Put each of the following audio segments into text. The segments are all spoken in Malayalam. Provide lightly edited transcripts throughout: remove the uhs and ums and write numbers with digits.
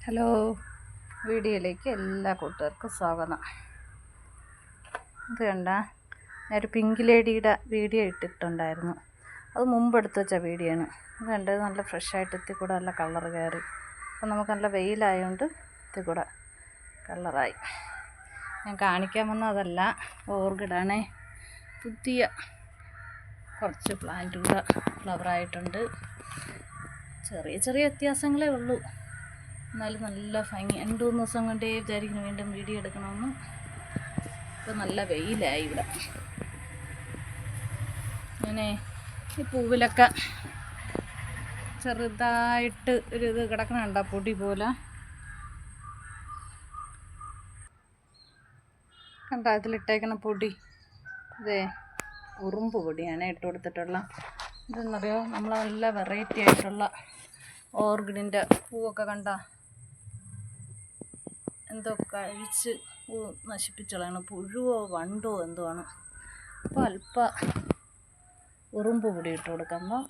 ഹലോ, വീഡിയോയിലേക്ക് എല്ലാ കൂട്ടുകാർക്കും സ്വാഗതം. ഇത് കണ്ട ഞാനൊരു പിങ്ക് ലേഡിയുടെ വീഡിയോ ഇട്ടിട്ടുണ്ടായിരുന്നു. അത് മുമ്പ് എടുത്ത് വെച്ച വീഡിയോ ആണ്. ഇത് കണ്ടത് നല്ല ഫ്രഷായിട്ട് ഇത്തിരി കൂടെ നല്ല കളർ കയറി. അപ്പം നമുക്ക് നല്ല വെയിലായതുകൊണ്ട് ഇത്തിരി കൂടെ കളറായി. ഞാൻ കാണിക്കാൻ വന്നതല്ല, ഓർക്കിഡാണേ. പുതിയ കുറച്ച് പ്ലാന്റ് കൂടെ ഫ്ലവറായിട്ടുണ്ട്. ചെറിയ ചെറിയ വ്യത്യാസങ്ങളേ ഉള്ളൂ, എന്നാലും നല്ല ഭംഗി. 2-3 ദിവസം കൊണ്ടേ വിചാരിക്കുന്നു വീണ്ടും വീഡിയോ എടുക്കണമെന്ന്. ഇപ്പോൾ നല്ല വെയിലായി ഇവിടെ. അങ്ങനെ ഈ പൂവിലൊക്കെ ചെറുതായിട്ട് ഒരു ഇത് കിടക്കണുണ്ടോ, പൊടി പോലെ കണ്ടോ? അതിലിട്ടേക്കണ പൊടി ഇതേ ഉറുമ്പ് പൊടിയാണ് ഇട്ട് കൊടുത്തിട്ടുള്ള. ഇതെന്നറിയോ, നമ്മൾ നല്ല വെറൈറ്റി ആയിട്ടുള്ള ഓർക്കിഡിൻ്റെ പൂവൊക്കെ കണ്ട എന്തോ കഴിച്ച് നശിപ്പിച്ചോളാണ്, പുഴുവോ വണ്ടോ എന്തോ ആണ്. അപ്പോൾ അല്പം ഉറുമ്പ് പൊടി ഇട്ട് കൊടുക്കുമ്പോൾ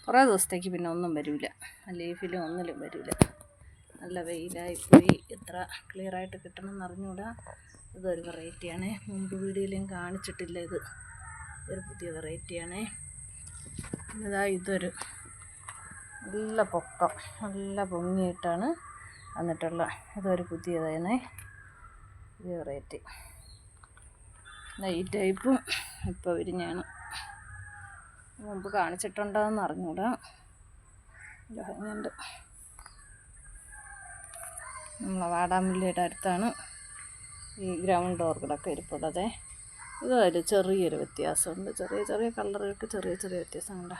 കുറേ ദിവസത്തേക്ക് പിന്നെ ഒന്നും വരില്ല, ലീഫിലും ഒന്നിലും വരില്ല. നല്ല വെയിലായിപ്പോയി, എത്ര ക്ലിയറായിട്ട് കിട്ടണമെന്ന് അറിഞ്ഞുകൂടാ. ഇതൊരു വെറൈറ്റിയാണ്, മുമ്പ് വീഡിയോയിലും കാണിച്ചിട്ടില്ല. ഇതൊരു പുതിയ വെറൈറ്റിയാണ്. ഇതൊരു നല്ല പൊക്കം, നല്ല പൊങ്ങിയിട്ടാണ് വന്നിട്ടുള്ള. ഇതൊരു പുതിയതാണ്, ഈ വെറൈറ്റി. ഈ ടൈപ്പും ഇപ്പോൾ വിരിഞ്ഞാണ്, മുമ്പ് കാണിച്ചിട്ടുണ്ടോയെന്ന് അറിഞ്ഞൂടാ. ഭംഗിയുണ്ട്. നമ്മളെ വാടാമുല്ലയുടെ അടുത്താണ് ഈ ഗ്രൗണ്ട് ഓർക്കിഡൊക്കെ ഇരിപ്പുള്ളത്. ഇതൊരു ചെറിയൊരു വ്യത്യാസമുണ്ട്, ചെറിയ ചെറിയ കളറുകൾക്ക് ചെറിയ ചെറിയ വ്യത്യാസമുണ്ട്.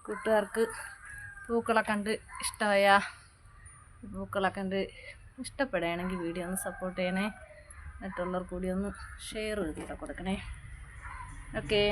കൂട്ടുകാർക്ക് പൂക്കളെ കണ്ട് ഇഷ്ടമായ, പൂക്കളെ കണ്ട് ഇഷ്ടപ്പെടുകയാണെങ്കിൽ വീഡിയോ ഒന്ന് സപ്പോർട്ട് ചെയ്യണേ. മറ്റുള്ളവർ കൂടി ഒന്ന് ഷെയർ ചെയ്ത് കൊടുക്കണേ. ഓക്കേ.